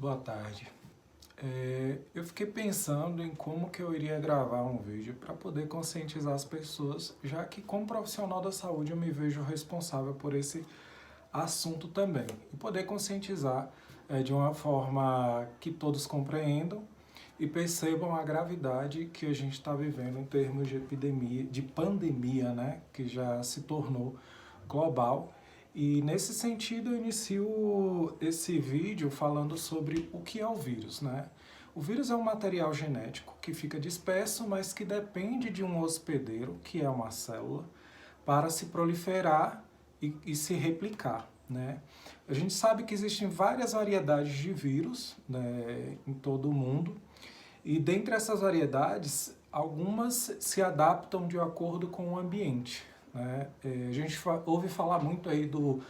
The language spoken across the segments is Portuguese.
Boa tarde. Eu fiquei pensando em como que eu iria gravar um vídeo para poder conscientizar as pessoas, já que como profissional da saúde eu me vejo responsável por esse assunto também. E poder conscientizar de uma forma que todos compreendam e percebam a gravidade que a gente está vivendo em termos de epidemia, de pandemia, né, que já se tornou global. E nesse sentido eu inicio esse vídeo falando sobre o que é o vírus, né? O vírus é um material genético que fica disperso, mas que depende de um hospedeiro, que é uma célula, para se proliferar e se replicar, né? A gente sabe que existem várias variedades de vírus, né, em todo o mundo, e dentre essas variedades, algumas se adaptam de acordo com o ambiente, né? A gente ouve falar muito aí do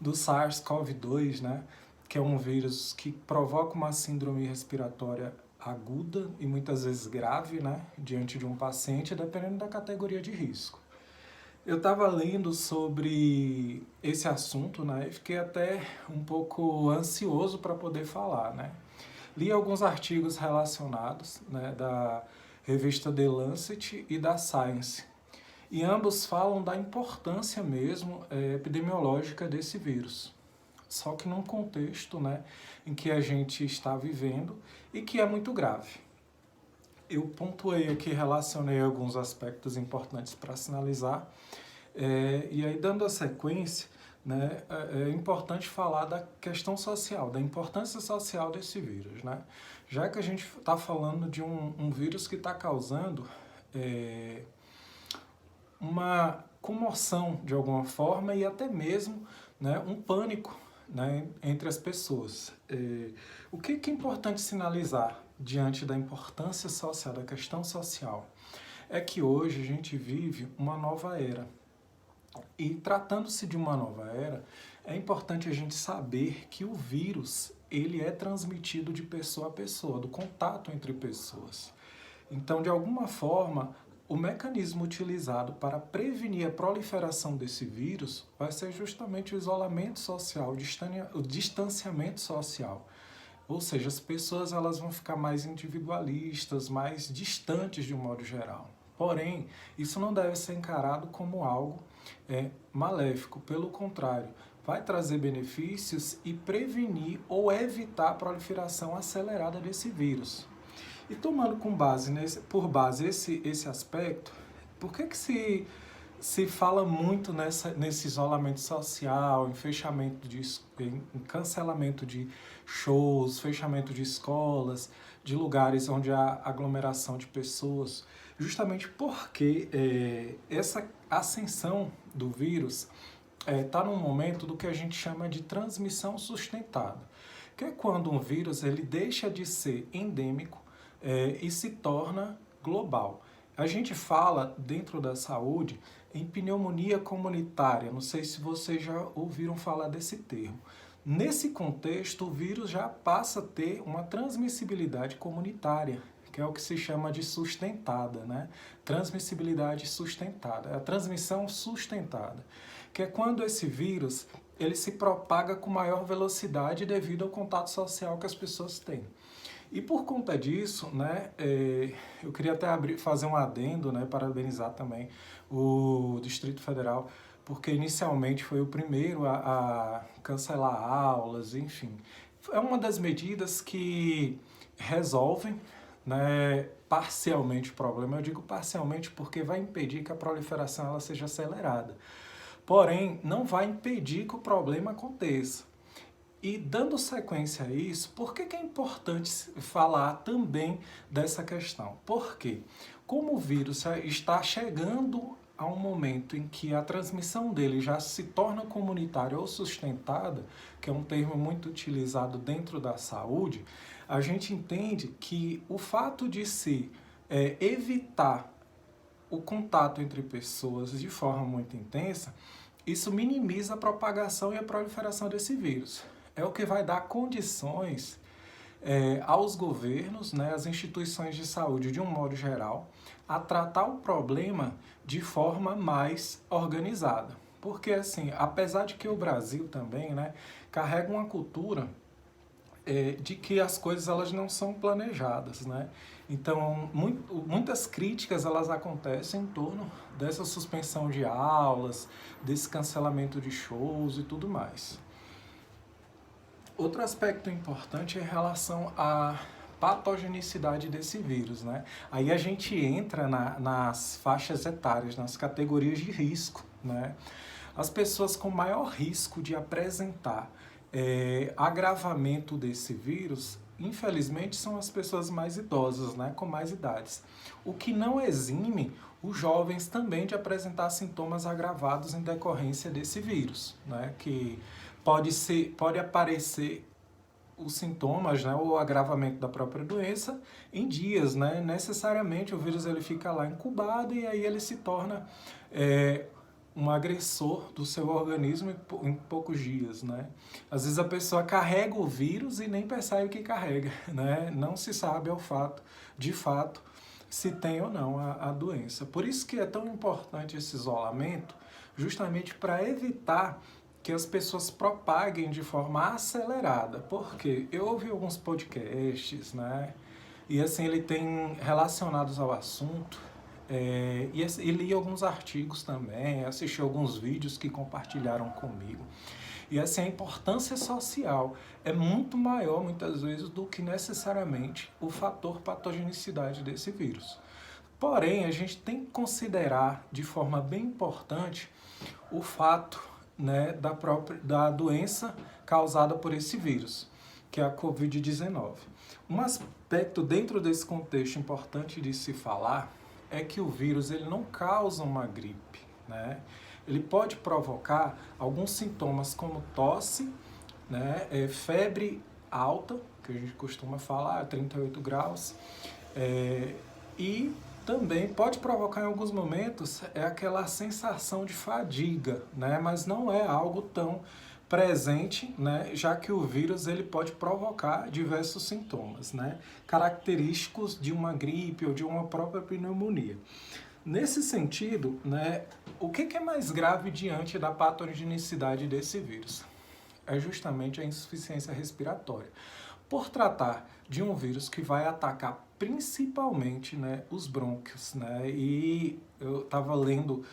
SARS-CoV-2, né? Que é um vírus que provoca uma síndrome respiratória aguda e muitas vezes grave, né? Diante de um paciente, dependendo da categoria de risco. Eu estava lendo sobre esse assunto, né? E fiquei até um pouco ansioso para poder falar, né? Li alguns artigos relacionados, né, da revista The Lancet e da Science. E ambos falam da importância mesmo epidemiológica desse vírus. Só que num contexto, né, em que a gente está vivendo e que é muito grave. Eu pontuei aqui, relacionei alguns aspectos importantes para sinalizar. E aí, dando a sequência, né, é importante falar da questão social, da importância social desse vírus, né? Já que a gente está falando de um vírus que está causando uma comoção de alguma forma e até mesmo, né, um pânico, né, entre as pessoas. O que é importante sinalizar diante da importância social, da questão social? É que hoje a gente vive uma nova era. E tratando-se de uma nova era, é importante a gente saber que o vírus ele é transmitido de pessoa a pessoa, do contato entre pessoas. Então, de alguma forma, o mecanismo utilizado para prevenir a proliferação desse vírus vai ser justamente o isolamento social, o distanciamento social. Ou seja, as pessoas elas vão ficar mais individualistas, mais distantes de um modo geral. Porém, isso não deve ser encarado como algo maléfico. Pelo contrário, vai trazer benefícios e prevenir ou evitar a proliferação acelerada desse vírus. E tomando por base esse aspecto, por que se fala muito nesse isolamento social, em em cancelamento de shows, fechamento de escolas, de lugares onde há aglomeração de pessoas? Justamente porque essa ascensão do vírus está num momento do que a gente chama de transmissão sustentada, que é quando um vírus ele deixa de ser endêmico e se torna global. A gente fala, dentro da saúde, em pneumonia comunitária. Não sei se vocês já ouviram falar desse termo. Nesse contexto, o vírus já passa a ter uma transmissibilidade comunitária, que é o que se chama de sustentada, né? Transmissibilidade sustentada, a transmissão sustentada, que é quando esse vírus ele se propaga com maior velocidade devido ao contato social que as pessoas têm. E por conta disso, né, eu queria até fazer um adendo, né, parabenizar também o Distrito Federal, porque inicialmente foi o primeiro a cancelar aulas, enfim. É uma das medidas que resolvem, né, parcialmente o problema. Eu digo parcialmente porque vai impedir que a proliferação ela seja acelerada. Porém, não vai impedir que o problema aconteça. E dando sequência a isso, por que é importante falar também dessa questão? Porque, como o vírus está chegando a um momento em que a transmissão dele já se torna comunitária ou sustentada, que é um termo muito utilizado dentro da saúde, a gente entende que o fato de se evitar o contato entre pessoas de forma muito intensa, isso minimiza a propagação e a proliferação desse vírus. É o que vai dar condições aos governos, né, às instituições de saúde de um modo geral, a tratar o problema de forma mais organizada. Porque, assim, apesar de que o Brasil também, né, carrega uma cultura de que as coisas elas não são planejadas, né? Então, muitas críticas elas acontecem em torno dessa suspensão de aulas, desse cancelamento de shows e tudo mais. Outro aspecto importante é em relação à patogenicidade desse vírus, né? Aí a gente entra nas faixas etárias, nas categorias de risco, né? As pessoas com maior risco de apresentar agravamento desse vírus, infelizmente, são as pessoas mais idosas, né? Com mais idades. O que não exime os jovens também de apresentar sintomas agravados em decorrência desse vírus, né? Que pode aparecer os sintomas, né, o agravamento da própria doença em dias, né? Necessariamente o vírus ele fica lá incubado e aí ele se torna um agressor do seu organismo em poucos dias, né? Às vezes a pessoa carrega o vírus e nem percebe que carrega, né? Não se sabe de fato, se tem ou não a doença. Por isso que é tão importante esse isolamento, justamente para evitar que as pessoas propaguem de forma acelerada. Porque eu ouvi alguns podcasts, né? E assim, ele tem relacionados ao assunto, e li alguns artigos também, assisti alguns vídeos que compartilharam comigo. E assim, a importância social é muito maior, muitas vezes, do que necessariamente o fator patogenicidade desse vírus. Porém, a gente tem que considerar de forma bem importante o fato, né, da doença causada por esse vírus, que é a Covid-19. Um aspecto dentro desse contexto importante de se falar é que o vírus ele não causa uma gripe, né? Ele pode provocar alguns sintomas como tosse, né, febre alta, que a gente costuma falar, 38 graus, e também pode provocar em alguns momentos aquela sensação de fadiga, né? Mas não é algo tão presente, né? Já que o vírus ele pode provocar diversos sintomas, né? Característicos de uma gripe ou de uma própria pneumonia. Nesse sentido, né, o que é mais grave diante da patogenicidade desse vírus? É justamente a insuficiência respiratória. Por tratar de um vírus que vai atacar principalmente, né, os brônquios, né? E eu estava lendo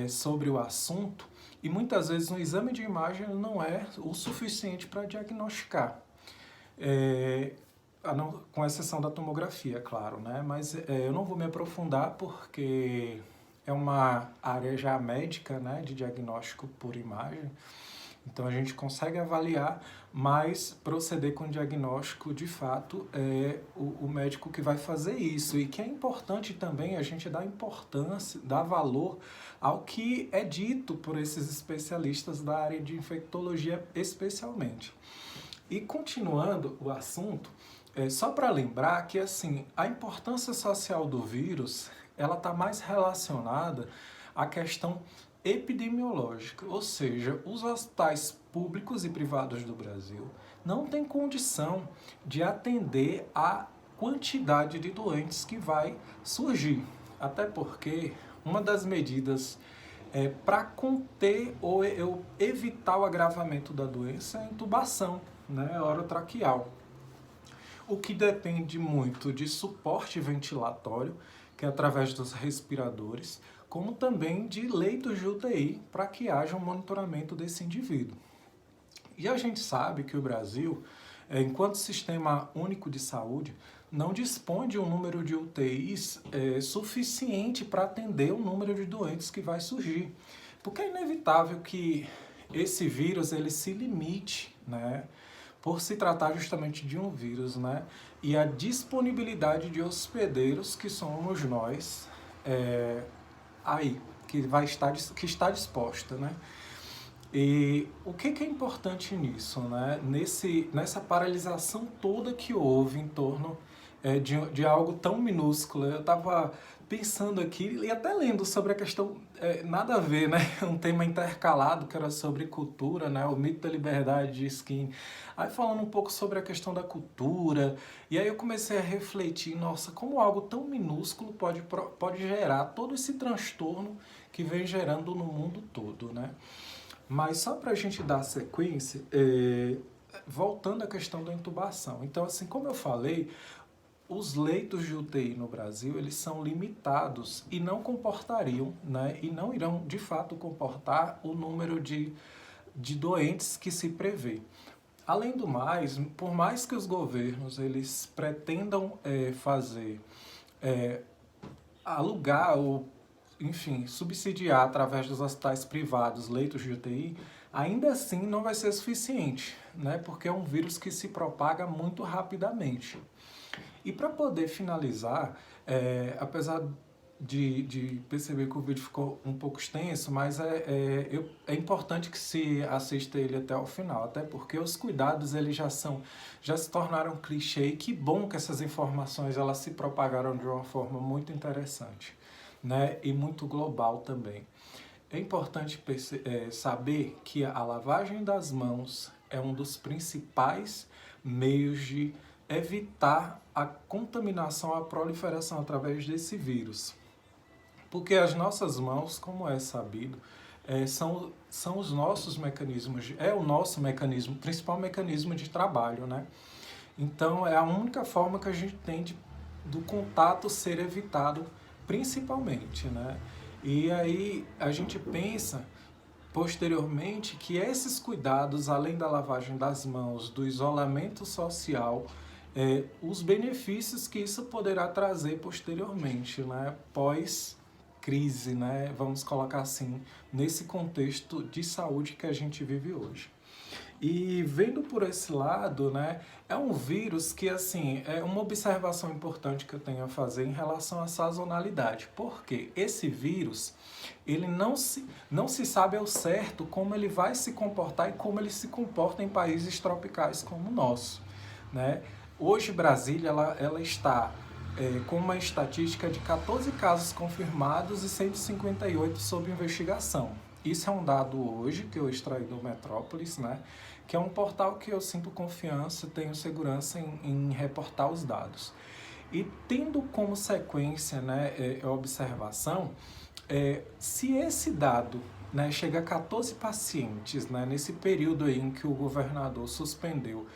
sobre o assunto e muitas vezes um exame de imagem não é o suficiente para diagnosticar, com exceção da tomografia, claro, né? Mas eu não vou me aprofundar porque é uma área já médica, né, de diagnóstico por imagem. Então a gente consegue avaliar, mas proceder com o diagnóstico, de fato, é o médico que vai fazer isso. E que é importante também a gente dar importância, dar valor ao que é dito por esses especialistas da área de infectologia especialmente. E continuando o assunto, só para lembrar que assim, a importância social do vírus ela está mais relacionada à questão epidemiológica, ou seja, os hospitais públicos e privados do Brasil não têm condição de atender a quantidade de doentes que vai surgir, até porque uma das medidas para conter ou evitar o agravamento da doença é a intubação, né, orotraqueal, o que depende muito de suporte ventilatório, que é através dos respiradores, como também de leitos de UTI para que haja um monitoramento desse indivíduo. E a gente sabe que o Brasil, enquanto sistema único de saúde, não dispõe de um número de UTIs suficiente para atender o número de doentes que vai surgir. Porque é inevitável que esse vírus ele se limite, né, por se tratar justamente de um vírus, né, e a disponibilidade de hospedeiros que somos nós, aí, que está disposta, né? E o que é importante nisso, né? Nessa paralisação toda que houve em torno de algo tão minúsculo. Eu estava pensando aqui e até lendo sobre a questão, nada a ver, né? Um tema intercalado que era sobre cultura, né? O mito da liberdade de Skin. Aí falando um pouco sobre a questão da cultura, e aí eu comecei a refletir, nossa, como algo tão minúsculo pode gerar todo esse transtorno que vem gerando no mundo todo, né? Mas só para a gente dar sequência, voltando à questão da intubação. Então, assim, como eu falei, os leitos de UTI no Brasil, eles são limitados e não comportariam, né, e não irão, de fato, comportar o número de doentes que se prevê. Além do mais, por mais que os governos eles pretendam fazer, alugar ou, enfim, subsidiar através dos hospitais privados leitos de UTI, ainda assim não vai ser suficiente, né? Porque é um vírus que se propaga muito rapidamente. E para poder finalizar, apesar de perceber que o vídeo ficou um pouco extenso, mas é importante que se assista ele até o final, até porque os cuidados eles já se tornaram clichê e que bom que essas informações elas se propagaram de uma forma muito interessante, né? E muito global também. É importante saber que a lavagem das mãos é um dos principais meios de evitar a contaminação, a proliferação através desse vírus. Porque as nossas mãos, como é sabido, são os nossos mecanismos, é o nosso mecanismo, principal mecanismo de trabalho, né? Então é a única forma que a gente tem do contato ser evitado, principalmente, né? E aí a gente pensa posteriormente que esses cuidados, além da lavagem das mãos, do isolamento social, os benefícios que isso poderá trazer posteriormente, né? Pós-crise, né? Vamos colocar assim, nesse contexto de saúde que a gente vive hoje. E vendo por esse lado, né, é um vírus que, assim, é uma observação importante que eu tenho a fazer em relação à sazonalidade. Porque esse vírus, ele não se sabe ao certo como ele vai se comportar e como ele se comporta em países tropicais como o nosso, né? Hoje, Brasília, ela está com uma estatística de 14 casos confirmados e 158 sob investigação. Isso é um dado hoje que eu extraí do Metrópolis, né? Que é um portal que eu sinto confiança, tenho segurança em reportar os dados. E tendo como sequência, né, a observação, se esse dado, né, chega a 14 pacientes, né, nesse período aí em que o governador suspendeu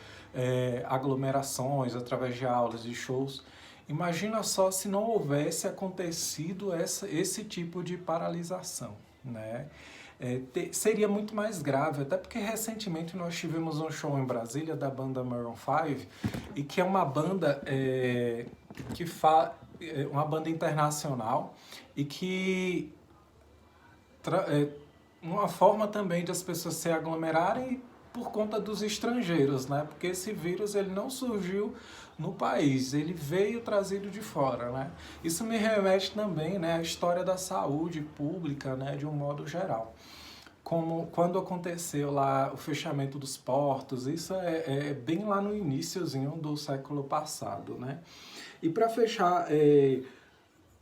aglomerações através de aulas e shows, imagina só se não houvesse acontecido esse tipo de paralisação, né? Seria muito mais grave, até porque recentemente nós tivemos um show em Brasília da banda Maroon 5, e que é uma banda uma banda internacional e que uma forma também de as pessoas se aglomerarem por conta dos estrangeiros, né? Porque esse vírus ele não surgiu no país, ele veio trazido de fora, né? Isso me remete também, né, à história da saúde pública, né, de um modo geral. Como quando aconteceu lá o fechamento dos portos, isso é bem lá no iniciozinho do século passado, né? E para fechar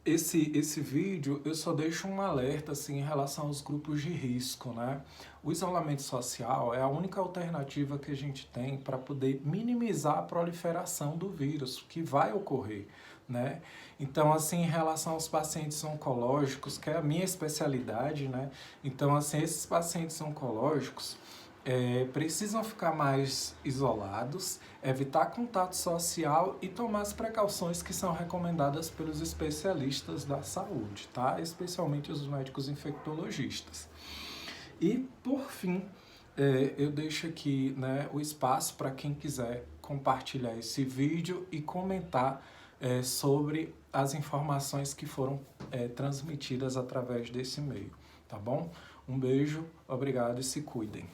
esse vídeo, eu só deixo um alerta assim, em relação aos grupos de risco, né? O isolamento social é a única alternativa que a gente tem para poder minimizar a proliferação do vírus que vai ocorrer, né? Então, assim, em relação aos pacientes oncológicos, que é a minha especialidade, né? Então, assim, esses pacientes oncológicos precisam ficar mais isolados, evitar contato social e tomar as precauções que são recomendadas pelos especialistas da saúde, tá? Especialmente os médicos infectologistas. E, por fim, eu deixo aqui, né, o espaço para quem quiser compartilhar esse vídeo e comentar sobre as informações que foram transmitidas através desse meio, tá bom? Um beijo, obrigado e se cuidem.